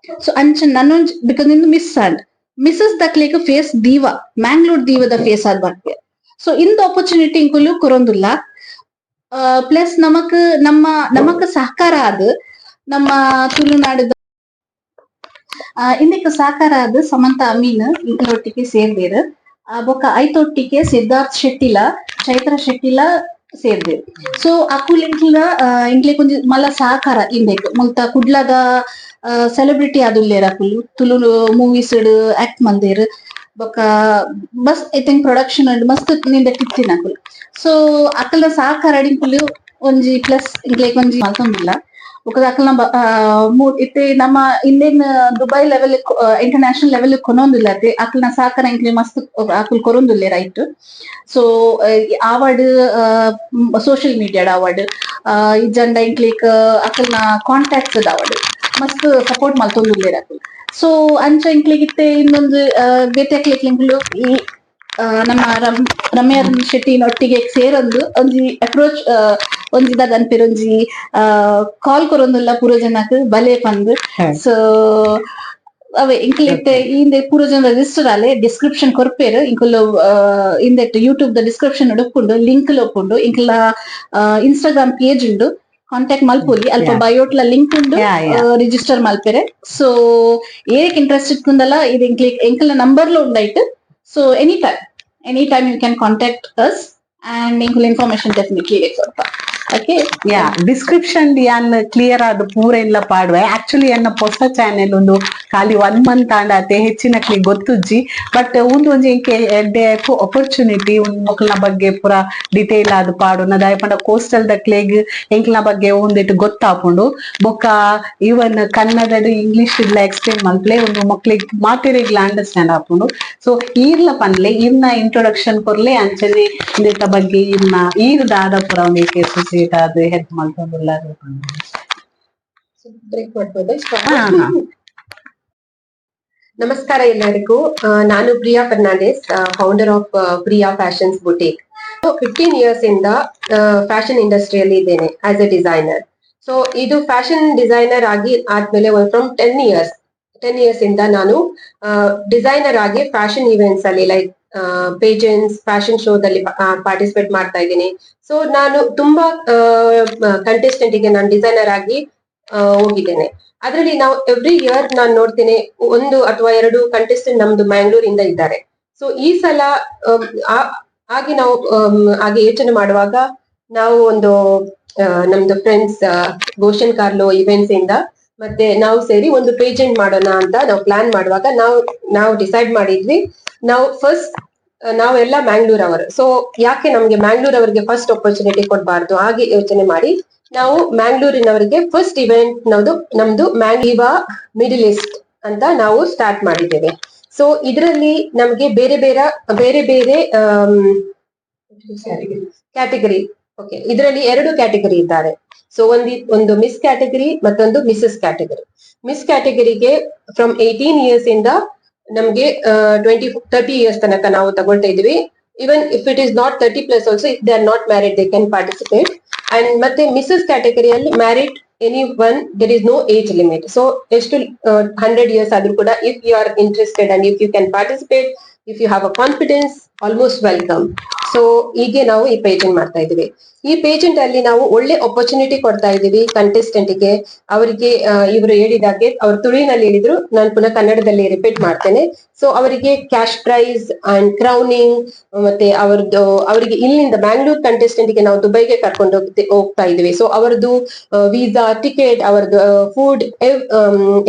ಸೊ ಅಂಚ ನನ್ನೊಂಜ್ ಬಿಕಾಸ್ ಇಂದು ಮಿಸ್ಸಸ್ ದಕ್ಲೇಕ್ ಫೇಸ್ ದೀವಾ ಮ್ಯಾಂಗ್ಳೂರ್ ದೀವದ ಫೇಸ್ ಆದ್ ಬರ್ಪೆ. ಸೊ ಇಂದು ಆಪರ್ಚುನಿಟಿ ಇಂಕುಲು ಕೊರೊಂದುಲ್ಲ ಪ್ಲಸ್ ನಮಕ್ ಸಹಕಾರ ಆದ್ ನಮ್ಮ ತುಳುನಾಡುದ ಇಂದಕ್ಕೆ ಸಹಕಾರ ಆದ್ ಸಮಂತ ಅಮೀನ್ ಇಂಕಲೊಟ್ಟಿಗೆ ಸೇರ್ದೇರು ಬೊಕ್ಕ ಐತೊಟ್ಟಿಗೆ ಸಿದ್ಧಾರ್ಥ್ ಶೆಟ್ಟಿಲ ಚೈತ್ರ ಶೆಟ್ಟಿಲ ಸೇರ್ದೇರು. ಸೊ ಅಕುಲ್ ಇಂಕ್ಲೆ ಕೊಂಚ ಮಲ್ಲ ಸಹಕಾರ ಇಂದೆಕ್ ಮುಲ್ತ ಕುಡ್ಲದ ಸೆಲೆಬ್ರಿಟಿ ಆದುಲ್ಲೇರ್ ಅಕುಲು ತುಳು ಮೂವೀಸ್ ಆಕ್ಟ್ ಮಲ್ದೇರು ಬೊಕ್ಕ ಬಸ್ ಐ ಥಿಂಕ್ ಪ್ರೊಡಕ್ಷನ್ ಮಸ್ತ್ ನಿಂದ ಟಿಚ್ಚಿನ ಅಕುಲ್. ಸೊ ಅಕಲ್ನ ಸಹಕಾರ ಅಡಿಂಕುಲು ಒಂಜಿ ಪ್ಲಸ್ ಇಂಕ್ಲೆ ಒಂಜಿ ಮಲ್ತೊಂದಿಲ್ಲ ಅಕಲ್ನ ಇತ್ತೆ ನಮ್ಮ Indian Dubai level international level ಕೊನೊಂದಿಲ್ಲ ಅಕಲ್ನ ಸಹಕಾರ ಇಂಕ್ಲೆ ಮಸ್ತ್ ಅಕುಲ್ ಕೊರೊಂದುಲ್ಲೆ ರೈಟ್. ಸೊ ಅವಾರ್ಡ್ ಸೋಷಿಯಲ್ ಮೀಡಿಯಾದ ಅವಾರ್ಡ್ ಇಜ್ಜಂಡ ಇಂಕ್ಲೇಕ್ ಅಕಲ್ನ ಕಾಂಟ್ಯಾಕ್ಟ್ಸ್ ಅವಾರ್ಡ್ ಮಸ್ತ್ ಸಪೋರ್ಟ್ ಮಲ್ತೊಂದುಲ್ಲೆರ್ ಅಕುಲ್. ಸೊ ಅಂಚ ಇಂಕ್ಲೆಗಿತ್ತೆ ಇನ್ನೊಂದು ಬೇತೆ ಅಕ್ಲೆಕ್ ಇಂಕ್ಲು ನಮ್ಮ ರಮ್ಯಾ ಶೆಟ್ಟಿನೊಟ್ಟಿಗೆ ಸೇರೊಂದು ಒಂಜಿ ಅಪ್ರೋಚ್ ಒಂಜಿದ ಅನ್ಪೇರ್ ಒಂಜಿ ಕಾಲ್ ಕೊರೊಂದುಲ್ಲ ಪೂರ ಜನಕ್ ಬಲೆ ಪಂದ್ ಸೊ ಅವೇ ಇಂಕ್ಲೆಟ್ ಇಂದೆ ಪೂರ ಜನ ರಿಜಿಸ್ಟರ್ ಆಲೆ ಡಿಸ್ಕ್ರಿಪ್ಷನ್ ಕೊರ್ಪೇರು ಇಂಕುಲು ಇಂದೆಟ್ ಯೂಟ್ಯೂಬ್ ದ ಡಿಸ್ಕ್ರಿಪ್ಷನ್ ಒಪ್ಪುಂಡು ಲಿಂಕ್ ಒಪ್ಪುಂಡು ಇಂಕಲ ಇನ್ಸ್ಟಾಗ್ರಾಮ್ ಪೇಜ್ ಉಂಡು ಕಾಂಟ್ಯಾಕ್ಟ್ ಮಲ್ಪೊಲಿ ಅಲ್ಪ ಬಯೋಟ್ಲ ಲಿಂಕ್ ಉಂಡು ರಿಜಿಸ್ಟರ್ ಮಲ್ಪೆರೆ ಸೊ ಏಕ್ ಇಂಟ್ರೆಸ್ಟ್ ಇಟ್ಕೊಂಡಲ್ಲ ಇದು ಎಂಕಲ ನಂಬರ್ಲ ಉಂಡಾಯ್ತು so any time you can contact us and ಇಂಕುಲ್ ಇನ್ಫಾರ್ಮೇಶನ್ ಡೆಫಿನೆಟ್ಲಿ ಸ್ವಲ್ಪ ಓಕೆ ಯಾ ಡಿಸ್ಕ್ರಿಪ್ಷನ್ ಯಾನ್ ಕ್ಲಿಯರ್ ಆದ ಪೂರ ಇಲ್ಲ ಪಾಡುವೆ ಆಕ್ಚುಲಿ ಎನ್ನ ಹೊಸ ಚಾನೆಲ್ ಒಂದು ಖಾಲಿ 1 ಮಂತ್ ಆಂಡತೆ ಹೆಚ್ಚಿನಕ್ಲಿ ಗೊತ್ತುಜ್ಜಿ ಬಟ್ ಒಂಜಿ ಎಂಕೆ ಎಡ್ಡೆ ಅಪರ್ಚುನಿಟಿ ಮಕ್ಕಳ ಬಗ್ಗೆ ಪೂರ ಡಿಟೇಲ್ ಆದ್ ಪಾಡು ನದಾಯ ಪಂಡ ಕೋಸ್ಟಲ್ ದ ಕ್ಲೇಗ್ ಎಂಕ್ಲ ಬಗ್ಗೆ ಒಂದಿಟ್ಟು ಗೊತ್ತಾಪುಂಡು ಬೊಕ್ಕ ಇವನ್ ಕನ್ನಡ ಇಂಗ್ಲಿಷ್ ಇಲ್ಲ ಎಕ್ಸ್ಪ್ಲೇನ್ ಮಲ್ಪಲೆ ಒಂದು ಮಕ್ಳಿಗೆ ಮಾತಿರೆಗ್ಲ ಅಂಡರ್ಸ್ಟ್ಯಾಂಡ್ ಆಪುಂಡು ಸೊ ಈರ್ಲ ಪನ್ಲೆ ಇವ್ನ ಇಂಟ್ರೊಡಕ್ಷನ್ ಕೊರ್ಲೆ ಅಂಚನೆ ಇಂದಿತ ಬಗ್ಗೆ ಇವ್ನ ಈರ್ ದಾದ ಪುರ ಒಂದು ಕೇಸಸ್ ಅದು ಹೆಲ್ಪ್ ಮಾಡ್ಕೊಂಡುಲ್ಲ ನಮಸ್ಕಾರ ಎಲ್ಲರಿಗೂ. ನಾನು Priya Fernandes, founder of Priya fashions boutique. 15 years ಇಂದ ಫ್ಯಾಷನ್ ಇಂಡಸ್ಟ್ರಿಯಲ್ಲಿ ಇದ್ದೇನೆ ಆಸ್ ಎ ಡಿಸೈನರ್. ಸೊ ಇದು ಫ್ಯಾಷನ್ ಡಿಸೈನರ್ ಆಗಿ ಆದ್ಮೇಲೆ ಫ್ರಮ್ 10 ಇಯರ್ಸ್ ಇಂದ ನಾನು ಡಿಸೈನರ್ ಆಗಿ ಫ್ಯಾಷನ್ ಇವೆಂಟ್ಸ್ ಅಲ್ಲಿ ಲೈಕ್ ಪೇಜೆಂಟ್ಸ್ ಫ್ಯಾಷನ್ ಶೋದಲ್ಲಿ ಪಾರ್ಟಿಸಿಪೇಟ್ ಮಾಡ್ತಾ ಇದ್ದೀನಿ. ಸೊ ನಾನು ತುಂಬಾ ಕಂಟೆಸ್ಟೆಂಟ್ ಗೆ ನಾನು ಡಿಸೈನರ್ ಆಗಿ ಹೋಗಿದ್ದೇನೆ. ಅದರಲ್ಲಿ ನಾವು ಎವ್ರಿ ಇಯರ್ ನಾನು ನೋಡ್ತೇನೆ 1 ಅಥವಾ 2 ಕಂಟೆಸ್ಟೆಂಟ್ ನಮ್ದು ಮ್ಯಾಂಗ್ಳೂರಿಂದ ಇದ್ದಾರೆ. ಸೊ ಈ ಸಲ ಹಾಗೆ ನಾವು ಹಾಗೆ ಯೋಚನೆ ಮಾಡುವಾಗ ನಾವು ಒಂದು ನಮ್ದು ಫ್ರೆಂಡ್ಸ್ ಗೋಷನ್ ಕಾರ್ಲೋ ಇವೆಂಟ್ಸ್ ಇಂದ ಮತ್ತೆ ನಾವು ಸೇರಿ ಒಂದು ಪೇಜೆಂಟ್ ಮಾಡೋಣ ಅಂತ ನಾವು ಪ್ಲಾನ್ ಮಾಡುವಾಗ ನಾವು ಡಿಸೈಡ್ ಮಾಡಿದ್ವಿ ನಾವು ಫಸ್ಟ್ ನಾವೆಲ್ಲ ಮ್ಯಾಂಗ್ಳೂರ್ ಅವರು. ಸೊ ಯಾಕೆ ನಮ್ಗೆ ಮ್ಯಾಂಗ್ಳೂರ್ ಅವರಿಗೆ ಫಸ್ಟ್ ಆಪರ್ಚುನಿಟಿ ಕೊಡಬಾರ್ದು ಹಾಗೆ ಯೋಚನೆ ಮಾಡಿ ನಾವು ಮ್ಯಾಂಗ್ಳೂರಿನವರಿಗೆ ಫಸ್ಟ್ ಇವೆಂಟ್ ನಮ್ದು ಮ್ಯಾಂಗ್ಲೀವಾ ಮಿಡಲ್ ಈಸ್ಟ್ ಅಂತ ನಾವು ಸ್ಟಾರ್ಟ್ ಮಾಡಿದ್ದೇವೆ. ಸೊ ಇದರಲ್ಲಿ ನಮ್ಗೆ ಬೇರೆ ಬೇರೆ ಕ್ಯಾಟಗರಿ ಓಕೆ ಇದರಲ್ಲಿ 2 ಕ್ಯಾಟಗರಿ ಇದ್ದಾರೆ. ಸೊ ಒಂದು ಮಿಸ್ ಕ್ಯಾಟಗರಿ ಮತ್ತೊಂದು ಮಿಸಸ್ ಕ್ಯಾಟಗರಿ. ಮಿಸ್ ಕ್ಯಾಟಗರಿಗೆ ಫ್ರಮ್ 18 ಇಯರ್ಸ್ ಇಂದ ನಮ್ಗೆ 30 ಇಯರ್ಸ್ ತನಕ ನಾವು ತಗೊಳ್ತಾ ಇದೀವಿ. Even if it is not 30+ also if they are not married they can participate. And ಮತ್ತೆ ಮಿಸಸ್ ಕ್ಯಾಟಗರಿಯಲ್ಲಿ married any one there is no age limit. So ಎಷ್ಟು 100 ಇಯರ್ಸ್ ಆದ್ರೂ ಕೂಡ if you are interested and if you can participate if you have a confidence almost welcome. So ಹೀಗೆ ನಾವು ಈ pageant ಮಾಡ್ತಾ ಇದೀವಿ. ಈ ಪೇಜೆಂಟ್ ಅಲ್ಲಿ ನಾವು ಒಳ್ಳೆ ಆಪರ್ಚುನಿಟಿ ಕೊಡ್ತಾ ಇದೀವಿ ಕಂಟೆಸ್ಟೆಂಟ್ ಗೆ. ಅವರಿಗೆ ಇವರು ಹೇಳಿದಾಗೆ ಅವ್ರು ತುಳುವಿನಲ್ಲಿ ಹೇಳಿದ್ರು, ನಾನು ಪುನಃ ಕನ್ನಡದಲ್ಲಿ ರಿಪೀಟ್ ಮಾಡ್ತೇನೆ. ಸೊ ಅವರಿಗೆ ಕ್ಯಾಶ್ ಪ್ರೈಸ್ ಅಂಡ್ ಕ್ರೌನಿಂಗ್ ಮತ್ತೆ ಅವರಿಗೆ ಇಲ್ಲಿಂದ ಬ್ಯಾಂಗ್ಳೂರ್ ಕಂಟೆಸ್ಟೆಂಟ್ ಗೆ ನಾವು ದುಬೈಗೆ ಕರ್ಕೊಂಡು ಹೋಗ್ತಾ ಇದೀವಿ. ಸೊ ಅವರದ್ದು ವೀಸಾ ಟಿಕೆಟ್ ಅವರದ್ದು ಫುಡ್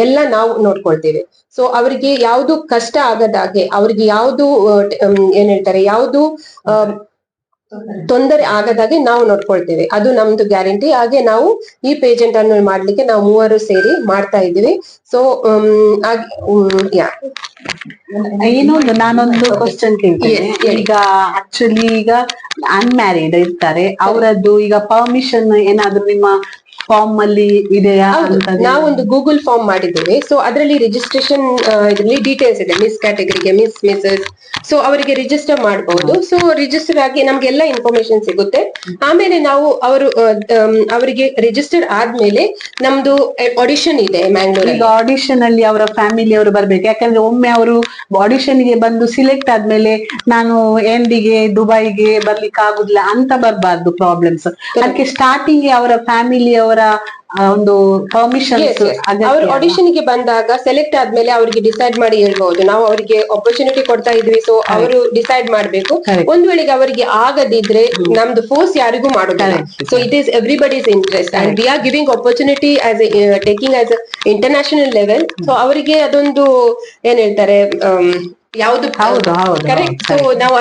ಎಲ್ಲ ನಾವು ನೋಡ್ಕೊಳ್ತೇವೆ. ಸೊ ಅವರಿಗೆ ಯಾವ್ದು ಕಷ್ಟ ಆಗದಾಗೆ ಅವ್ರಿಗೆ ಯಾವ್ದು ಏನ್ ಹೇಳ್ತಾರೆ ಯಾವ್ದು ತೊಂದರೆ ಆಗದಾಗೆ ನಾವು ನೋಡ್ಕೊಳ್ತೇವೆ, ಅದು ನಮ್ದು ಗ್ಯಾರಂಟಿ. ಹಾಗೆ ನಾವು ಈ ಪೇಜೆಂಟ್ ಅನ್ನು ಮಾಡ್ಲಿಕ್ಕೆ ನಾವು 3 ಸೇರಿ ಮಾಡ್ತಾ ಇದೀವಿ. ಸೊ ಇನ್ನೊಂದು ನಾನೊಂದು ಕ್ವಶನ್ ಕೇಳ್ತೇನೆ. ಈಗ ಆಕ್ಚುಲಿ ಈಗ ಅನ್ಮ್ಯಾರಿಡ್ ಇರ್ತಾರೆ, ಅವರದ್ದು ಈಗ ಪರ್ಮಿಷನ್ ಏನಾದ್ರು ನಿಮ್ಮ ಫಾರ್ಮ್ ಅಲ್ಲಿ ಇದೆಯಾ? ನಾವೊಂದು ಗೂಗಲ್ ಫಾರ್ಮ್ ಮಾಡಿದ್ದೇವೆ. ಸೊ ಅದರಲ್ಲಿ ರಿಜಿಸ್ಟ್ರೇಷನ್ ಇದರಲ್ಲಿ ಡೀಟೇಲ್ಸ್ ಇದೆ. ಮಿಸ್ ಕ್ಯಾಟಗರಿಗೆ ಮಿಸಸ್ ಸೊ ಅವರಿಗೆ ರಿಜಿಸ್ಟರ್ ಮಾಡಬಹುದು. ಸೊ ರಿಜಿಸ್ಟರ್ ಆಗಿ ನಮ್ಗೆಲ್ಲ ಇನ್ಫಾರ್ಮೇಶನ್ ಸಿಗುತ್ತೆ. ಆಮೇಲೆ ನಾವು ಅವರಿಗೆ ರಿಜಿಸ್ಟರ್ಡ್ ಆದ್ಮೇಲೆ ನಮ್ದು ಆಡಿಷನ್ ಇದೆ ಮ್ಯಾಂಗ್ಳೂರ್. ಈಗ ಆಡಿಷನ್ ಅಲ್ಲಿ ಅವರ ಫ್ಯಾಮಿಲಿ ಅವರು ಬರ್ಬೇಕು, ಯಾಕಂದ್ರೆ ಒಮ್ಮೆ ಅವರು ಆಡಿಷನ್ ಗೆ ಬಂದು ಸಿಲೆಕ್ಟ್ ಆದ್ಮೇಲೆ ನಾನು ಎಂಡಿಗೆ ದುಬೈಗೆ ಬರ್ಲಿಕ್ಕೆ ಆಗುದಿಲ್ಲ ಅಂತ ಬರ್ಬಾರ್ದು ಪ್ರಾಬ್ಲಮ್ಸ್. ಅದಕ್ಕೆ ಸ್ಟಾರ್ಟಿಂಗ್ ಅವರ ಫ್ಯಾಮಿಲಿ ಅವರ ಒಂದು ಪರ್ಮಿಷನ್ ಅವ್ರ ಆಡಿಷನ್ ಗೆ ಬಂದಾಗ ಸೆಲೆಕ್ಟ್ ಆದ್ಮೇಲೆ ಅವ್ರಿಗೆ ಡಿಸೈಡ್ ಮಾಡಿ ಹೇಳ್ಬಹುದು. ನಾವು ಅವರಿಗೆ ಆಪರ್ಚುನಿಟಿ ಕೊಡ್ತಾ ಇದ್ವಿ. ಸೊ ಅವರು ಡಿಸೈಡ್ ಮಾಡ್ಬೇಕು. ಒಂದ್ ವೇಳೆಗೆ ಅವರಿಗೆ ಆಗದಿದ್ರೆ ನಮ್ದು ಫೋರ್ಸ್ ಯಾರಿಗೂ ಮಾಡೋದಿಲ್ಲ. So it is everybody's interest and we are giving opportunity as taking as international level. So ಅವರಿಗೆ ಅದೊಂದು ಏನ್ ಹೇಳ್ತಾರೆ ಯಾವ್ದು ಕರೆಕ್ಟ್. ಸೊ ನಾವು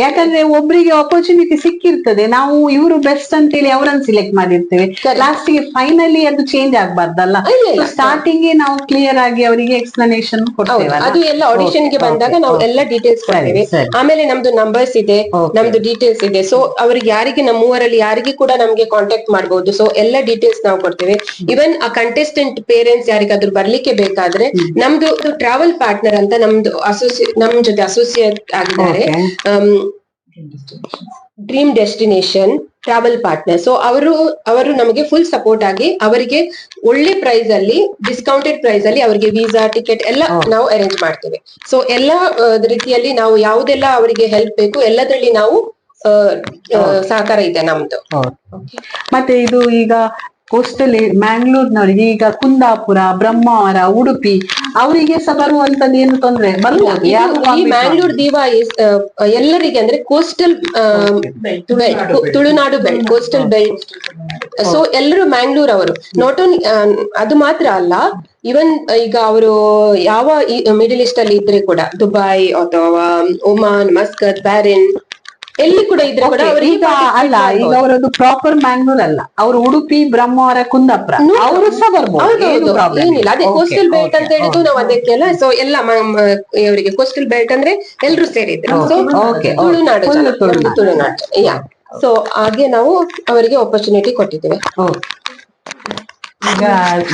ಯಾಕಂದ್ರೆ ಒಬ್ರಿಗೆ ಆಪರ್ಚುನಿಟಿ ಸಿಕ್ಕಿರ್ತದೆ, ನಾವು ಇವರು ಬೆಸ್ಟ್ ಅಂತ ಹೇಳಿ ಅವರನ್ನು ಸಿಲೆಕ್ಟ್ ಮಾಡಿರ್ತೇವೆ. ಲಾಸ್ಟ್ ಗೆ ಫೈನಲಿ ಅದು ಚೇಂಜ್ ಆಗ್ಬಾರ್ದಲ್ಲ. ಸ್ಟಾರ್ಟಿಂಗ್ ನಾವು ಕ್ಲಿಯರ್ ಆಗಿ ಅವರಿಗೆ ಎಕ್ಸ್ಪ್ಲನೇಷನ್ ಕೊಡ್ತೇವೆ. ಅದು ಎಲ್ಲ ಆಡಿಷನ್ ಗೆ ಬಂದಾಗ ನಾವು ಎಲ್ಲ ಡೀಟೇಲ್ಸ್ ಕೊಡ್ತೇವೆ. ಆಮೇಲೆ ನಮ್ದು ನಂಬರ್ಸ್ ಇದೆ, ನಮ್ದು ಡೀಟೇಲ್ಸ್ ಇದೆ. ಸೊ ಅವ್ರಿಗೆ ಯಾರಿಗೆ ನಮ್ಮ 3ರಲ್ಲಿ ಯಾರಿಗೆ ಕೂಡ ನಮ್ಗೆ ಕಾಂಟ್ಯಾಕ್ಟ್ ಮಾಡಬಹುದು. ಸೊ ಎಲ್ಲ ಡೀಟೇಲ್ಸ್ ನಾವು ಕೊಡ್ತೇವೆ. ಇವನ್ ಆ ಕಂಟೆಸ್ಟೆಂಟ್ ಪೇರೆಂಟ್ಸ್ ಯಾರಿಗಾದ್ರೂ ಬರ್ಲಿಕ್ಕೆ ಬೇಕಾದ್ರೆ ನಮ್ದು ಟ್ರಾವೆಲ್ ಪಾರ್ಟ್ನರ್ ಅಂತ ನಮ್ದು ನಮ್ ಜೊತೆ ಅಸೋಸಿಯೇಟ್ ಆಗಿದ್ದಾರೆ. Dream destination travel partner. So ಅವರು ನಮಗೆ ಫುಲ್ ಸಪೋರ್ಟ್ ಆಗಿ ಅವರಿಗೆ ಒಳ್ಳೆ ಪ್ರೈಸ್ ಅಲ್ಲಿ, ಡಿಸ್ಕೌಂಟೆಡ್ ಪ್ರೈಸ್ ಅಲ್ಲಿ ಅವರಿಗೆ ವೀಸಾ, ಟಿಕೆಟ್ ಎಲ್ಲ ನಾವು ಅರೇಂಜ್ ಮಾಡ್ತೇವೆ. ಸೊ ಎಲ್ಲಾ ರೀತಿಯಲ್ಲಿ ನಾವು ಯಾವುದೆಲ್ಲ ಅವರಿಗೆ ಹೆಲ್ಪ್ ಬೇಕು ಎಲ್ಲದರಲ್ಲಿ ನಾವು ಸಹಕಾರ ಇದೆ ನಮ್ದು. ಮತ್ತೆ ಇದು ಈಗ ಕೋಸ್ಟಲ್ ಮ್ಯಾಂಗ್ಳೂರ್ನವರಿಗೆ ಈಗ ಕುಂದಾಪುರ, ಬ್ರಹ್ಮಾವರ, ಉಡುಪಿ ಅವರಿಗೆ ಸಹ ಬರುವಂತದ್ದು ಏನು ತೊಂದ್ರೆ ಬರ್ಬೋದು? ಈ ಮ್ಯಾಂಗ್ಳೂರ್ ದೀವಾ ಎಲ್ಲರಿಗೆ ಅಂದ್ರೆ coastal Tulunadu belt, coastal belt. So ಎಲ್ಲರೂ ಮ್ಯಾಂಗ್ಳೂರ್ ಅವರು. ನಾಟ್ ಓನ್ಲಿ ಅದು ಮಾತ್ರ ಅಲ್ಲ, ಇವನ್ ಈಗ ಅವರು ಯಾವ ಮಿಡಲ್ ಈಸ್ಟ್ ಅಲ್ಲಿ ಇದ್ರೆ ಕೂಡ, ದುಬೈ ಅಥವಾ ಒಮಾನ್, ಮಸ್ಕತ್, ಬ್ಯಾರಿನ್ ಎಲ್ಲಿ ಕೂಡ ಇದ್ರೆ ಕೂಡ ಈಗ ಅಲ್ಲ, ಈಗ ಅವರದ್ದು ಪ್ರಾಪರ್ ಮ್ಯಾಂಗ್ಳೂರ್ ಅಲ್ಲ, ಅವರು ಉಡುಪಿ, ಬ್ರಹ್ಮಾವರ, ಕುಂದಾಪುರ ಅವರು ಸಹ ಬರ್ಬೋದು, ಏನಿಲ್ಲ. ಅದೇ ಕೋಸ್ಟಲ್ ಬೆಲ್ಟ್ ಅಂತ ಹೇಳಿದ್ದು ನಾವು ಅದಕ್ಕೆಲ್ಲ. ಸೊ ಎಲ್ಲ ಇವರಿಗೆ ಕೋಸ್ಟಲ್ ಬೆಲ್ಟ್ ಅಂದ್ರೆ ಎಲ್ರು ಸೇರಿದ್ರು. ಸೊ ತುಳುನಾಡು ಯಾ. ಸೊ ಹಾಗೆ ನಾವು ಅವರಿಗೆ ಆಪರ್ಚುನಿಟಿ ಕೊಟ್ಟಿದ್ದೇವೆ. ಈಗ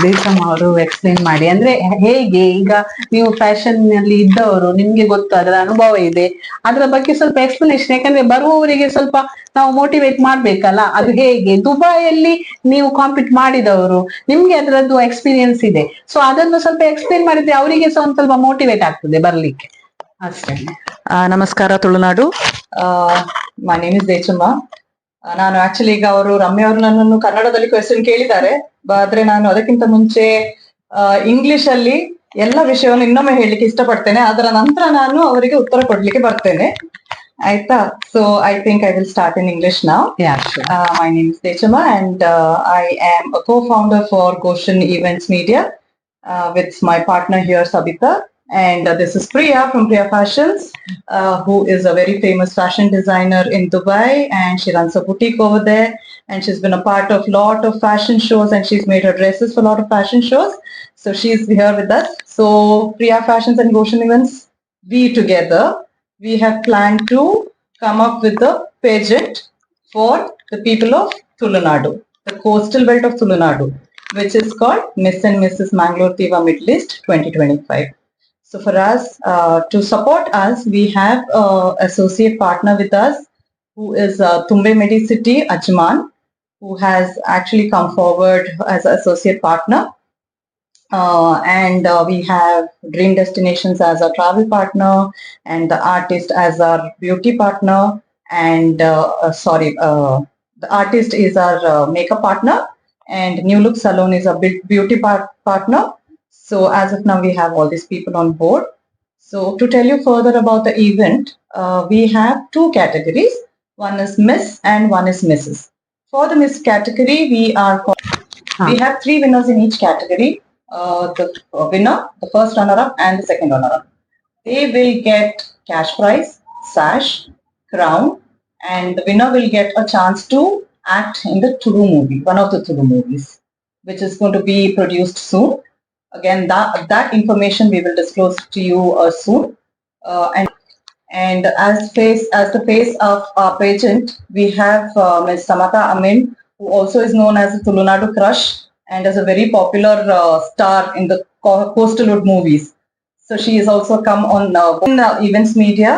ದೇಶಮ್ ಅವರು ಎಕ್ಸ್ಪ್ಲೇನ್ ಮಾಡಿ, ಅಂದ್ರೆ ಹೇಗೆ ಈಗ ನೀವು ಫ್ಯಾಷನ್ ನಲ್ಲಿ ಇದ್ದವರು, ನಿಮ್ಗೆ ಗೊತ್ತು, ಅದರ ಅನುಭವ ಇದೆ, ಅದರ ಬಗ್ಗೆ ಸ್ವಲ್ಪ ಎಕ್ಸ್ಪ್ಲನೇಷನ್. ಯಾಕಂದ್ರೆ ಬರುವವರಿಗೆ ಸ್ವಲ್ಪ ನಾವು ಮೋಟಿವೇಟ್ ಮಾಡ್ಬೇಕಲ್ಲ, ಅದು ಹೇಗೆ ದುಬೈಯಲ್ಲಿ ನೀವು ಕಾಂಪೀಟ್ ಮಾಡಿದವರು, ನಿಮ್ಗೆ ಅದರದ್ದು ಎಕ್ಸ್ಪೀರಿಯನ್ಸ್ ಇದೆ. ಸೊ ಅದನ್ನು ಸ್ವಲ್ಪ ಎಕ್ಸ್ಪ್ಲೇನ್ ಮಾಡಿದ್ರೆ ಅವರಿಗೆ ಸಹ ಒಂದ್ ಸ್ವಲ್ಪ ಮೋಟಿವೇಟ್ ಆಗ್ತದೆ ಬರ್ಲಿಕ್ಕೆ ಅಷ್ಟೇ. ನಮಸ್ಕಾರ ತುಳುನಾಡು. My name is Dechamma. ನಾನು ಆಕ್ಚುಲಿ ಈಗ ಅವರು ರಮ್ಯ ಅವರು ನನ್ನನ್ನು ಕನ್ನಡದಲ್ಲಿ ಕ್ವೆಶ್ಚನ್ ಕೇಳಿದ್ದಾರೆ, ಆದ್ರೆ ನಾನು ಅದಕ್ಕಿಂತ ಮುಂಚೆ ಇಂಗ್ಲಿಷ್ ಅಲ್ಲಿ ಎಲ್ಲ ವಿಷಯವನ್ನು ಇನ್ನೊಮ್ಮೆ ಹೇಳಲಿಕ್ಕೆ ಇಷ್ಟಪಡ್ತೇನೆ. ಅದರ ನಂತರ ನಾನು ಅವರಿಗೆ ಉತ್ತರ ಕೊಡ್ಲಿಕ್ಕೆ ಬರ್ತೇನೆ, ಆಯ್ತಾ? So I think I will start in English now. My name is Dechamma and I am a co-founder for Goshen Events Media with my partner here Sabita. And this is Priya from Priya Fashions, who is a very famous fashion designer in Dubai, and she runs a boutique over there, and she's been a part of lot of fashion shows, and she's made her dresses for a lot of fashion shows. So she's here with us. So Priya Fashions and Goshen Events, we together, we have planned to come up with the pageant for the people of Tulunadu, the coastal belt of Tulunadu, which is called Miss and Mrs. Mangalore Diva Middle East 2025. So for us, to support us, we have associate partner with us, who is Tumbe Medicity Ajman, who has actually come forward as an associate partner. And we have Dream Destinations as our travel partner, and the artist as our beauty partner, and the artist is our makeup partner, and New Look Salon is a beauty partner. So as of now, we have all these people on board. So to tell you further about the event, we have two categories. One is Miss and one is Mrs. For the Miss category, we have three winners in each category. The winner, the first runner-up, and the second runner-up. They will get cash prize, sash, crown, and the winner will get a chance to act in the Tulu movie, one of the Tulu movies, which is going to be produced soon. Again, that information we will disclose to you soon. And as the face of our pageant, we have Ms. Samata Amin, who also is known as the Tulunadu Crush and is a very popular star in the coastalwood movies. So she has also come on Events Media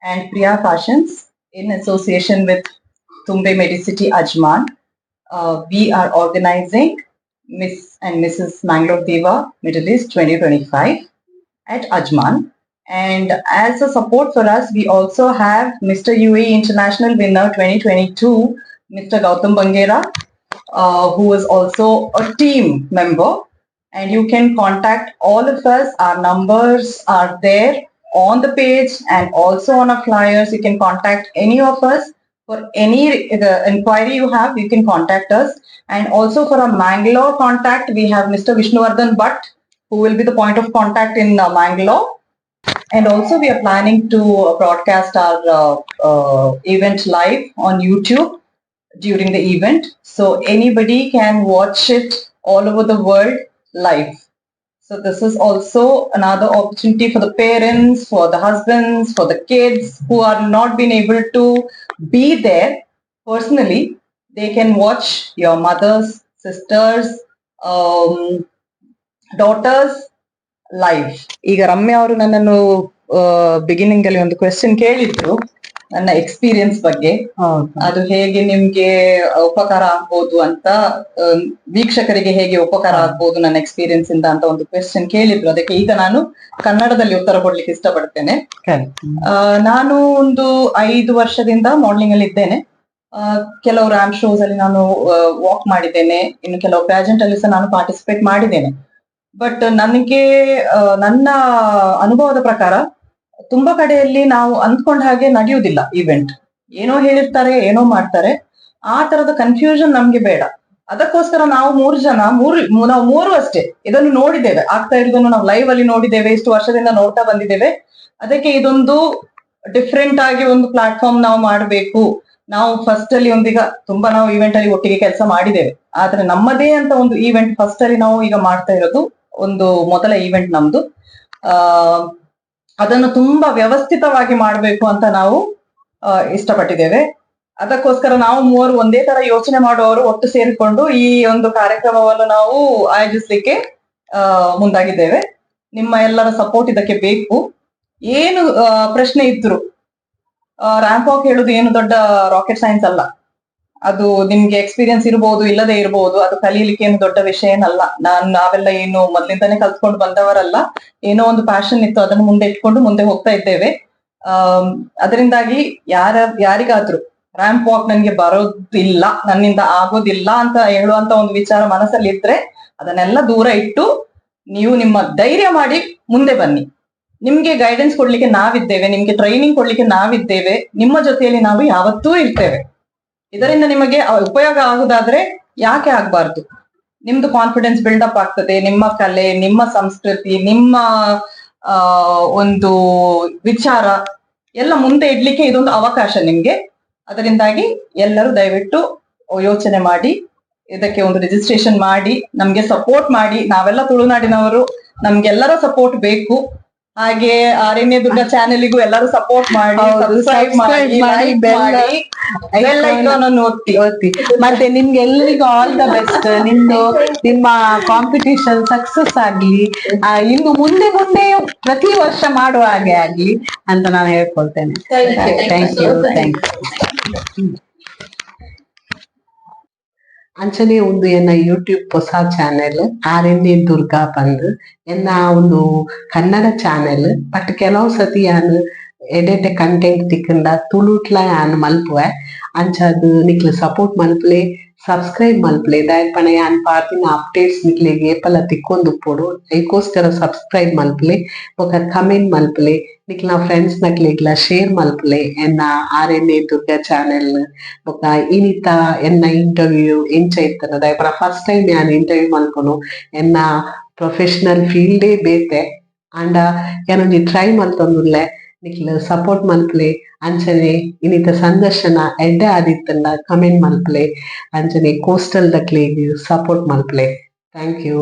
and Priya Fashions in association with Tumbe Medicity Ajman. We are organizing Miss and Mrs. Mangalore Diva Middle East 2025 at Ajman. And as a support for us, we also have Mr. UAE International Winner 2022, Mr. Gautam Bangera, who is also a team member. And you can contact all of us. Our numbers are there on the page and also on our flyers. You can contact any of us. For any inquiry you have, you can contact us. And also for a Mangalore contact, we have Mr. Vishnuvardhan Bhatt, who will be the point of contact in Mangalore. And also we are planning to broadcast our event live on YouTube during the event. So anybody can watch it all over the world live. So this is also another opportunity for the parents, for the husbands, for the kids who are not been able to be there personally. They can watch your mothers, sisters, daughters live. ಈಗ ರಮ್ಯಾ ಅವರು ನನ್ನನ್ನು beginning ಅಲ್ಲಿ ಒಂದು question ಕೇಳಿದ್ರು ನನ್ನ experience ಬಗ್ಗೆ. ಹೌದು. ಅದು ಹೇಗೆ ನಿಮ್ಗೆ ಉಪಕಾರ ಆಗ್ಬೋದು ಅಂತ, ವೀಕ್ಷಕರಿಗೆ ಹೇಗೆ ಉಪಕಾರ ಆಗ್ಬೋದು ನನ್ನ ಎಕ್ಸ್ಪೀರಿಯನ್ಸ್ ಇಂದ ಅಂತ ಒಂದು ಕ್ವೆಶ್ಚನ್ ಕೇಳಿದ್ರು. ಅದಕ್ಕೆ ಈಗ ನಾನು ಕನ್ನಡದಲ್ಲಿ ಉತ್ತರ ಕೊಡ್ಲಿಕ್ಕೆ ಇಷ್ಟಪಡ್ತೇನೆ. ನಾನು ಒಂದು 5 ವರ್ಷದಿಂದ ಮಾಡೆಲಿಂಗ್ ಅಲ್ಲಿ ಇದ್ದೇನೆ. ಕೆಲವು ರ್ಯಾಂಪ್ ಶೋಸ್ ಅಲ್ಲಿ ನಾನು ವಾಕ್ ಮಾಡಿದ್ದೇನೆ, ಇನ್ನು ಕೆಲವು ಪ್ಯಾಜೆಂಟ್ ಅಲ್ಲಿ ಸಹ ನಾನು ಪಾರ್ಟಿಸಿಪೇಟ್ ಮಾಡಿದ್ದೇನೆ. ಬಟ್ ನನಗೆ ನನ್ನ ಅನುಭವದ ಪ್ರಕಾರ ತುಂಬಾ ಕಡೆಯಲ್ಲಿ ನಾವು ಅಂದ್ಕೊಂಡ ಹಾಗೆ ನಡೆಯುವುದಿಲ್ಲ ಇವೆಂಟ್. ಏನೋ ಹೇಳಿರ್ತಾರೆ, ಏನೋ ಮಾಡ್ತಾರೆ. ಆ ತರದ ಕನ್ಫ್ಯೂಷನ್ ನಮ್ಗೆ ಬೇಡ. ಅದಕ್ಕೋಸ್ಕರ ನಾವು ನಾವು ಮೂರು ಅಷ್ಟೇ ಇದನ್ನು ನೋಡಿದ್ದೇವೆ, ಆಗ್ತಾ ಇರೋದನ್ನು ನಾವು ಲೈವ್ ಅಲ್ಲಿ ನೋಡಿದ್ದೇವೆ, ಇಷ್ಟು ವರ್ಷದಿಂದ ನೋಡ್ತಾ ಬಂದಿದ್ದೇವೆ. ಅದಕ್ಕೆ ಇದೊಂದು ಡಿಫ್ರೆಂಟ್ ಆಗಿ ಒಂದು ಪ್ಲಾಟ್ಫಾರ್ಮ್ ನಾವು ಮಾಡಬೇಕು. ನಾವು ಫಸ್ಟ್ ಅಲ್ಲಿ ಒಂದೀಗ ತುಂಬಾ ನಾವು ಇವೆಂಟ್ ಅಲ್ಲಿ ಒಟ್ಟಿಗೆ ಕೆಲಸ ಮಾಡಿದ್ದೇವೆ, ಆದ್ರೆ ನಮ್ಮದೇ ಅಂತ ಒಂದು ಈವೆಂಟ್ ಫಸ್ಟ್ ಅಲ್ಲಿ ನಾವು ಈಗ ಮಾಡ್ತಾ ಇರೋದು ಒಂದು ಮೊದಲ ಈವೆಂಟ್ ನಮ್ದು. ಅದನ್ನು ತುಂಬಾ ವ್ಯವಸ್ಥಿತವಾಗಿ ಮಾಡಬೇಕು ಅಂತ ನಾವು ಇಷ್ಟಪಟ್ಟಿದ್ದೇವೆ. ಅದಕ್ಕೋಸ್ಕರ ನಾವು ಮೂವರು ಒಂದೇ ತರ ಯೋಚನೆ ಮಾಡುವವರು ಒಟ್ಟು ಸೇರಿಕೊಂಡು ಈ ಒಂದು ಕಾರ್ಯಕ್ರಮವನ್ನು ನಾವು ಆಯೋಜಿಸ್ಲಿಕ್ಕೆ ಮುಂದಾಗಿದ್ದೇವೆ. ನಿಮ್ಮ ಎಲ್ಲರ ಸಪೋರ್ಟ್ ಇದಕ್ಕೆ ಬೇಕು. ಏನು ಪ್ರಶ್ನೆ ಇದ್ರು, ರ್ಯಾಂಪ್ ವಾಕ್ ಹೇಳುದು ಏನು ದೊಡ್ಡ ರಾಕೆಟ್ ಸೈನ್ಸ್ ಅಲ್ಲ. ಅದು ನಿಮ್ಗೆ ಎಕ್ಸ್ಪೀರಿಯನ್ಸ್ ಇರಬಹುದು, ಇಲ್ಲದೆ ಇರಬಹುದು. ಅದು ಕಲೀಲಿಕ್ಕೆ ಏನು ದೊಡ್ಡ ವಿಷಯ ಏನಲ್ಲ. ನಾವೆಲ್ಲ ಏನು ಮೊದ್ಲಿಂದಾನೇ ಕಲ್ತ್ಕೊಂಡು ಬಂದವರಲ್ಲ. ಏನೋ ಒಂದು ಪ್ಯಾಷನ್ ಇತ್ತು, ಅದನ್ನು ಮುಂದೆ ಇಟ್ಕೊಂಡು ಮುಂದೆ ಹೋಗ್ತಾ ಇದ್ದೇವೆ. ಅದರಿಂದಾಗಿ ಯಾರಿಗಾದ್ರೂ ರ್ಯಾಂಪ್ ವಾಕ್ ನನ್ಗೆ ಬರೋದಿಲ್ಲ, ನನ್ನಿಂದ ಆಗೋದಿಲ್ಲ ಅಂತ ಹೇಳುವಂತ ಒಂದು ವಿಚಾರ ಮನಸ್ಸಲ್ಲಿ ಇದ್ರೆ ಅದನ್ನೆಲ್ಲ ದೂರ ಇಟ್ಟು ನೀವು ನಿಮ್ಮ ಧೈರ್ಯ ಮಾಡಿ ಮುಂದೆ ಬನ್ನಿ. ನಿಮ್ಗೆ ಗೈಡೆನ್ಸ್ ಕೊಡ್ಲಿಕ್ಕೆ ನಾವಿದ್ದೇವೆ, ನಿಮ್ಗೆ ಟ್ರೈನಿಂಗ್ ಕೊಡ್ಲಿಕ್ಕೆ ನಾವಿದ್ದೇವೆ, ನಿಮ್ಮ ಜೊತೆಯಲ್ಲಿ ನಾವು ಯಾವತ್ತೂ ಇರ್ತೇವೆ. ಇದರಿಂದ ನಿಮಗೆ ಉಪಯೋಗ ಆಗುದಾದ್ರೆ ಯಾಕೆ ಆಗ್ಬಾರ್ದು? ನಿಮ್ದು ಕಾನ್ಫಿಡೆನ್ಸ್ ಬಿಲ್ಡಪ್ ಆಗ್ತದೆ, ನಿಮ್ಮ ಕಲೆ, ನಿಮ್ಮ ಸಂಸ್ಕೃತಿ, ನಿಮ್ಮ ಒಂದು ವಿಚಾರ ಎಲ್ಲ ಮುಂದೆ ಇಡ್ಲಿಕ್ಕೆ ಇದೊಂದು ಅವಕಾಶ ನಿಮ್ಗೆ. ಅದರಿಂದಾಗಿ ಎಲ್ಲರೂ ದಯವಿಟ್ಟು ಯೋಚನೆ ಮಾಡಿ ಇದಕ್ಕೆ ಒಂದು ರಿಜಿಸ್ಟ್ರೇಷನ್ ಮಾಡಿ ನಮ್ಗೆ ಸಪೋರ್ಟ್ ಮಾಡಿ. ನಾವೆಲ್ಲ ತುಳುನಾಡಿನವರು, ನಮ್ಗೆಲ್ಲರ ಸಪೋರ್ಟ್ ಬೇಕು. ಹಾಗೆ ಆರಣ್ಯ ದುರ್ಗ ಚಾನೆಲ್ಗೂ ಎಲ್ಲರೂ ಸಪೋರ್ಟ್ ಮಾಡಿ, ಸಬ್ಸ್ಕ್ರೈಬ್ ಮಾಡಿ, ಬೆಲ್ ಐಕಾನ್ ಅನ್ನು ಒತ್ತಿ. ಮತ್ತೆ ನಿಮ್ಗೆ ಎಲ್ಲರಿಗೂ ಆಲ್ ದ ಬೆಸ್ಟ್. ನಿಮ್ಮ ಕಾಂಪಿಟಿಷನ್ ಸಕ್ಸಸ್ ಆಗ್ಲಿ, ಇನ್ನು ಮುಂದೆ ಪ್ರತಿ ವರ್ಷ ಮಾಡುವ ಹಾಗೆ ಆಗ್ಲಿ ಅಂತ ನಾನು ಹೇಳ್ಕೊಳ್ತೇನೆ. Thank you. ಅಂಚನೆ ಒಂದು ಎನ್ನ ಯೂಟ್ಯೂಬ್ ಹೊಸ ಚಾನೆಲ್ ಆರಣ್ಯ ದುರ್ಗಾ ಬಂದು ಎನ್ನ ಒಂದು ಕನ್ನಡ ಚಾನೆಲ್. ಬಟ್ ಕೆಲವು ಸತಿ ಯಾನು ಎಡೆಡೆ ಕಂಟೆಂಟ್ ತಿಕ್ಕಂಡ ತುಳುಟ್ಲ ಯಾನು ಮಲ್ಪುವೆ. ಅಂಚ ಅದು ನಿಕ್ಲು ಸಪೋರ್ಟ್ ಮಲ್ಪಲೆ, ಸಬ್ಸ್ಕ್ರೈಬ್ ಮಲ್ಪಲೆ. ದಯಪಣ ಯಾನ್ ಪಾರ್ತಿನ ಅಪ್ಡೇಟ್ಸ್ ನಿಕ್ಲೆಗೆ ಏಪಲ ತಿಕ್ಕೊಂದು ಪೋಡು. ಅದಕ್ಕೋಸ್ಕರ ಸಬ್ಸ್ಕ್ರೈಬ್ ಮಲ್ಪಲೆ, ಬೊಕ ಕಮೆಂಟ್ ಮಲ್ಪಲೆ, ನಿಕ್ಲ ಫ್ರೆಂಡ್ಸ್ ನಕ್ಲೆಗ್ಲ ಶೇರ್ ಮಲ್ಪಲೆ ಎನ್ನ ಆರಣ್ಯ ದುರ್ಗಾ ಚಾನೆಲ್. ಬೊಕ ಇನಿತ ಎನ್ನ ಇಂಟರ್ವ್ಯೂ ಎಂಚ ಇತ್ತನ ದಯಪಣ ಫಸ್ಟ್ ಟೈಮ್ ಯಾನ್ ಇಂಟರ್ವ್ಯೂ ಮಲ್ಪೊನು. ಎನ್ನ ಪ್ರೊಫೆಷನಲ್ ಫೀಲ್ಡೇ ಬೇತೆ ಅಂಡ ಯಾನೊಂದು ಟ್ರೈ ಮಲ್ತೊಂದುಲ್ಲೆ. ನಿಕ್ಲ ಸಪೋರ್ಟ್ ಮಲ್ಪಲೆ. ಅಂಚನೆ ಇನಿತ ಸಂದರ್ಶನ ಎಡ್ಡೆ ಆದಿತ್ತಂಡ ಕಮೆಂಟ್ ಮಲ್ಪಲೆ. ಅಂಚನೆ ಕೋಸ್ಟಲ್ ದಕ್ಲೆಗ್ ಸಪೋರ್ಟ್ ಮಲ್ಪಲೆ. Thank you.